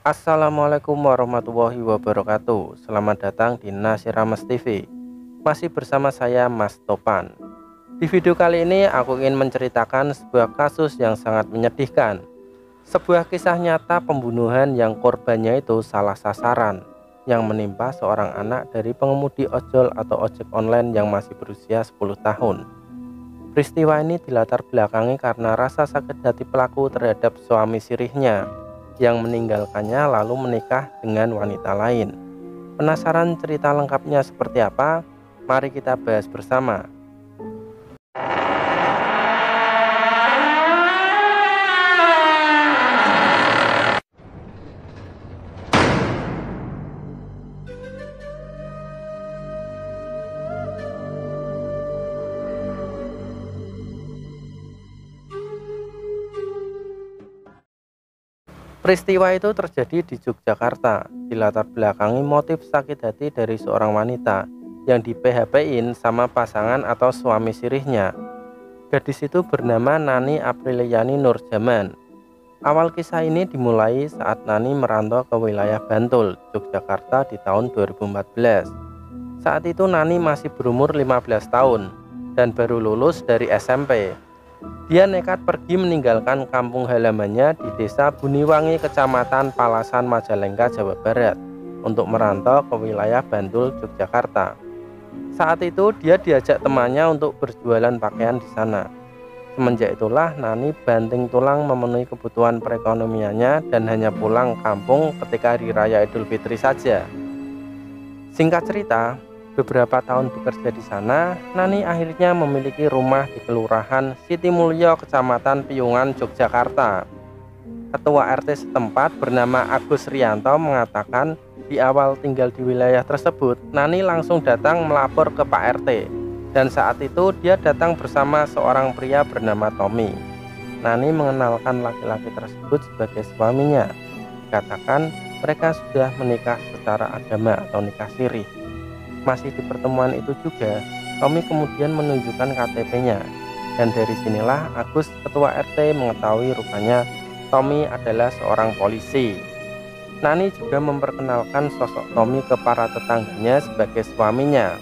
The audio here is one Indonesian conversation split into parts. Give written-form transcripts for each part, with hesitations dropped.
Assalamualaikum warahmatullahi wabarakatuh. Selamat datang di Nasiramas TV. Masih bersama saya Mas Topan. Di video kali ini aku ingin menceritakan sebuah kasus yang sangat menyedihkan. Sebuah kisah nyata pembunuhan yang korbannya itu salah sasaran, yang menimpa seorang anak dari pengemudi ojol atau ojek online yang masih berusia 10 tahun. Peristiwa ini dilatar belakangi karena rasa sakit hati pelaku terhadap suami sirihnya yang meninggalkannya lalu menikah dengan wanita lain. Penasaran cerita lengkapnya seperti apa? Mari kita bahas bersama. Peristiwa itu terjadi di Yogyakarta, dilatar belakangi motif sakit hati dari seorang wanita yang di PHP-in sama pasangan atau suami sirihnya. Gadis itu bernama Nani Apriliani Nurjaman. Awal kisah ini dimulai saat Nani merantau ke wilayah Bantul, Yogyakarta di tahun 2014. Saat itu Nani masih berumur 15 tahun dan baru lulus dari SMP. Dia nekat pergi meninggalkan kampung halamannya di desa Buniwangi, Kecamatan Palasan, Majalengka, Jawa Barat untuk merantau ke wilayah Bantul, Yogyakarta. Saat itu dia diajak temannya untuk berjualan pakaian di sana. Semenjak itulah Nani banting tulang memenuhi kebutuhan perekonomiannya dan hanya pulang kampung ketika hari raya Idul Fitri saja. Singkat cerita, beberapa tahun bekerja di sana, Nani akhirnya memiliki rumah di Kelurahan Sitimulyo, Kecamatan Piyungan, Yogyakarta. Ketua RT setempat bernama Agus Rianto mengatakan di awal tinggal di wilayah tersebut, Nani langsung datang melapor ke Pak RT. Dan saat itu dia datang bersama seorang pria bernama Tommy. Nani mengenalkan laki-laki tersebut sebagai suaminya. Dikatakan mereka sudah menikah secara agama atau nikah siri. Masih di pertemuan itu juga, Tommy kemudian menunjukkan KTP-nya. Dan dari sinilah Agus, ketua RT, mengetahui rupanya Tommy adalah seorang polisi. Nani juga memperkenalkan sosok Tommy ke para tetangganya sebagai suaminya.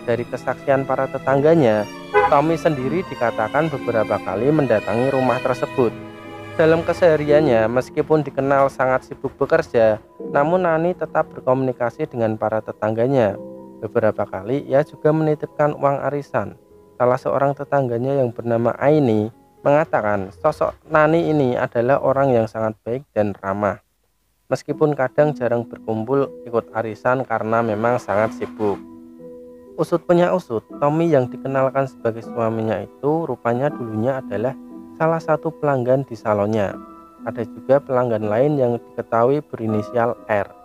Dari kesaksian para tetangganya, Tommy sendiri dikatakan beberapa kali mendatangi rumah tersebut. Dalam kesehariannya, meskipun dikenal sangat sibuk bekerja, namun Nani tetap berkomunikasi dengan para tetangganya. Beberapa kali ia juga menitipkan uang arisan. Salah seorang tetangganya yang bernama Aini mengatakan sosok Nani ini adalah orang yang sangat baik dan ramah. Meskipun kadang jarang berkumpul ikut arisan karena memang sangat sibuk. Usut punya usut, Tommy yang dikenalkan sebagai suaminya itu rupanya dulunya adalah salah satu pelanggan di salonnya. Ada juga pelanggan lain yang diketahui berinisial R.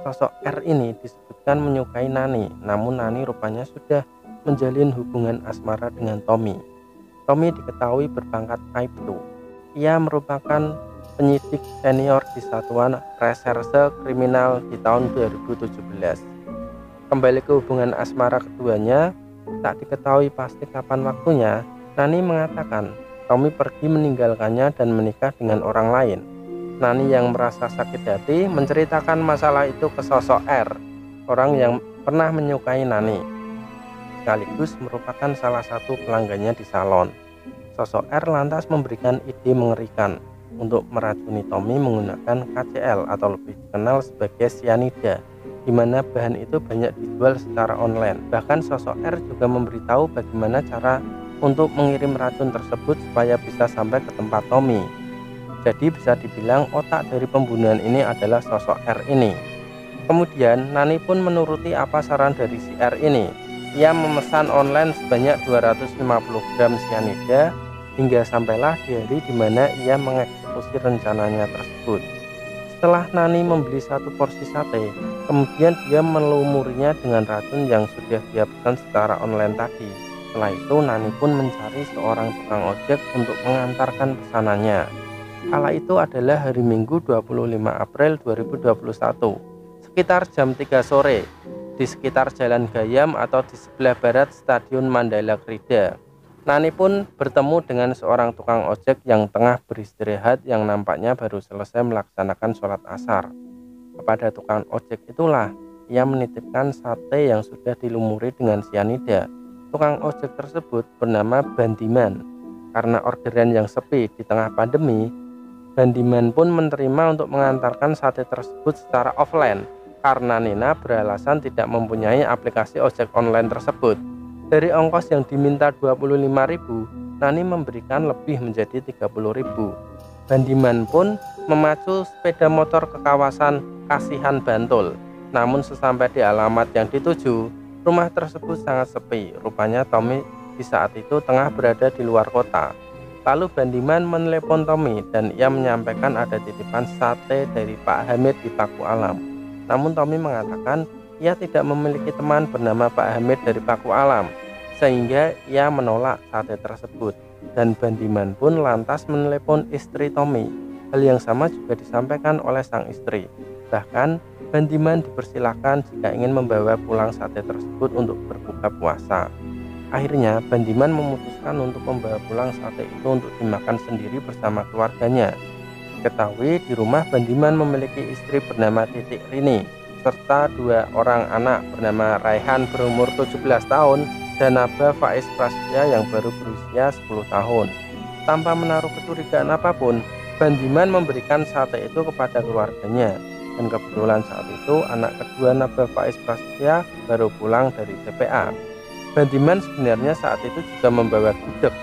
Sosok R ini disebutkan menyukai Nani, namun Nani rupanya sudah menjalin hubungan asmara dengan Tommy. Tommy diketahui berpangkat Aibtu. Ia merupakan penyidik senior di Satuan Reserse Kriminal di tahun 2017. Kembali ke hubungan asmara keduanya, tak diketahui pasti kapan waktunya, Nani mengatakan Tommy pergi meninggalkannya dan menikah dengan orang lain. Nani yang merasa sakit hati menceritakan masalah itu ke sosok R, orang yang pernah menyukai Nani, sekaligus merupakan salah satu pelanggannya di salon. Sosok R lantas memberikan ide mengerikan untuk meracuni Tommy menggunakan KCL atau lebih dikenal sebagai cyanida, di mana bahan itu banyak dijual secara online. Bahkan sosok R juga memberitahu bagaimana cara untuk mengirim racun tersebut supaya bisa sampai ke tempat Tommy. Jadi bisa dibilang otak dari pembunuhan ini adalah sosok R ini. Kemudian Nani pun menuruti apa saran dari si R ini. Ia memesan online sebanyak 250 gram cyanida hingga sampailah di hari di mana ia mengeksekusi rencananya tersebut. Setelah Nani membeli satu porsi sate, kemudian dia melumurinya dengan racun yang sudah dia pesan secara online tadi. Setelah itu Nani pun mencari seorang tukang ojek untuk mengantarkan pesanannya. Kala itu adalah hari Minggu 25 April 2021, sekitar jam 3 sore, di sekitar Jalan Gayam atau di sebelah barat Stadion Mandala Krida. Nani pun bertemu dengan seorang tukang ojek yang tengah beristirahat yang nampaknya baru selesai melaksanakan sholat asar. Kepada tukang ojek itulah ia menitipkan sate yang sudah dilumuri dengan sianida. Tukang ojek tersebut bernama Bandiman. Karena orderan yang sepi di tengah pandemi, Bandiman pun menerima untuk mengantarkan sate tersebut secara offline karena Nina beralasan tidak mempunyai aplikasi ojek online tersebut. Dari ongkos yang diminta 25.000, Nani memberikan lebih menjadi 30.000. Bandiman pun memacu sepeda motor ke kawasan Kasihan Bantul. Namun sesampai di alamat yang dituju, rumah tersebut sangat sepi. Rupanya Tommy di saat itu tengah berada di luar kota. Lalu Bandiman menelepon Tommy dan ia menyampaikan ada titipan sate dari Pak Hamid di Paku Alam. Namun Tommy mengatakan ia tidak memiliki teman bernama Pak Hamid dari Paku Alam, sehingga ia menolak sate tersebut. Dan Bandiman pun lantas menelepon istri Tommy. Hal yang sama juga disampaikan oleh sang istri. Bahkan Bandiman dipersilahkan jika ingin membawa pulang sate tersebut untuk berbuka puasa. Akhirnya Bandiman memutuskan untuk membawa pulang sate itu untuk dimakan sendiri bersama keluarganya. Diketahui di rumah Bandiman memiliki istri bernama Titik Rini serta 2 orang anak bernama Raihan berumur 17 tahun dan Naba Faiz Prasetya yang baru berusia 10 tahun. Tanpa menaruh kecurigaan apapun, Bandiman memberikan sate itu kepada keluarganya. Dan kebetulan saat itu anak kedua Naba Faiz Prasetya baru pulang dari TPA. Bandiman sebenarnya saat itu juga membawa gudeg.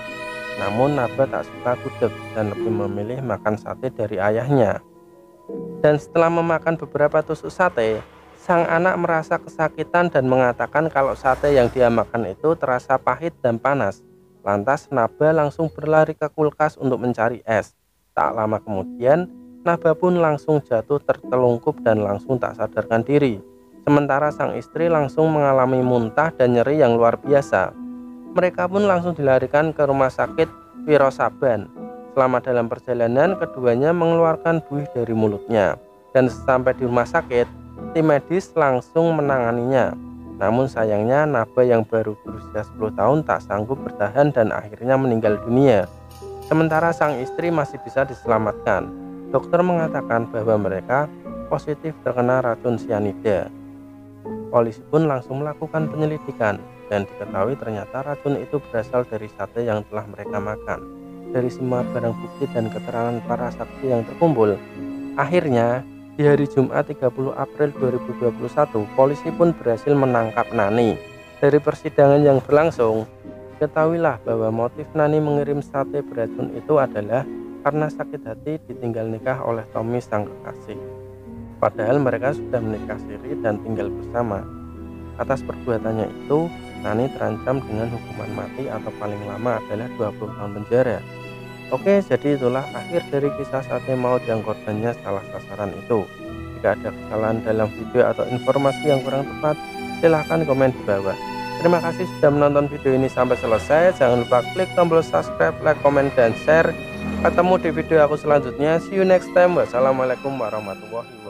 Namun Naba tak suka gudeg dan lebih memilih makan sate dari ayahnya. Dan setelah memakan beberapa tusuk sate, sang anak merasa kesakitan dan mengatakan kalau sate yang dia makan itu terasa pahit dan panas. Lantas Naba langsung berlari ke kulkas untuk mencari es. Tak lama kemudian, Naba pun langsung jatuh tertelungkup dan langsung tak sadarkan diri. Sementara sang istri langsung mengalami muntah dan nyeri yang luar biasa. Mereka pun langsung dilarikan ke rumah sakit Wirosaban. Selama dalam perjalanan, keduanya mengeluarkan buih dari mulutnya. Dan sampai di rumah sakit, tim medis langsung menanganinya. Namun sayangnya Naba yang baru berusia 10 tahun tak sanggup bertahan dan akhirnya meninggal dunia. Sementara sang istri masih bisa diselamatkan. Dokter mengatakan bahwa mereka positif terkena racun sianida. Polisi pun langsung melakukan penyelidikan dan diketahui ternyata racun itu berasal dari sate yang telah mereka makan. Dari semua barang bukti dan keterangan para saksi yang terkumpul, akhirnya di hari Jumat 30 April 2021, polisi pun berhasil menangkap Nani. Dari persidangan yang berlangsung, ketahuilah bahwa motif Nani mengirim sate beracun itu adalah karena sakit hati ditinggal nikah oleh Tommy sang kekasih. Padahal mereka sudah menikah siri dan tinggal bersama. Atas perbuatannya itu, Nani terancam dengan hukuman mati atau paling lama adalah 20 tahun penjara. Oke, jadi itulah akhir dari kisah sate maut yang korbannya salah sasaran itu. Jika ada kesalahan dalam video atau informasi yang kurang tepat, silahkan komen di bawah. Terima kasih sudah menonton video ini sampai selesai. Jangan lupa klik tombol subscribe, like, komen, dan share. Ketemu di video aku selanjutnya. See you next time. Wassalamualaikum warahmatullahi wabarakatuh.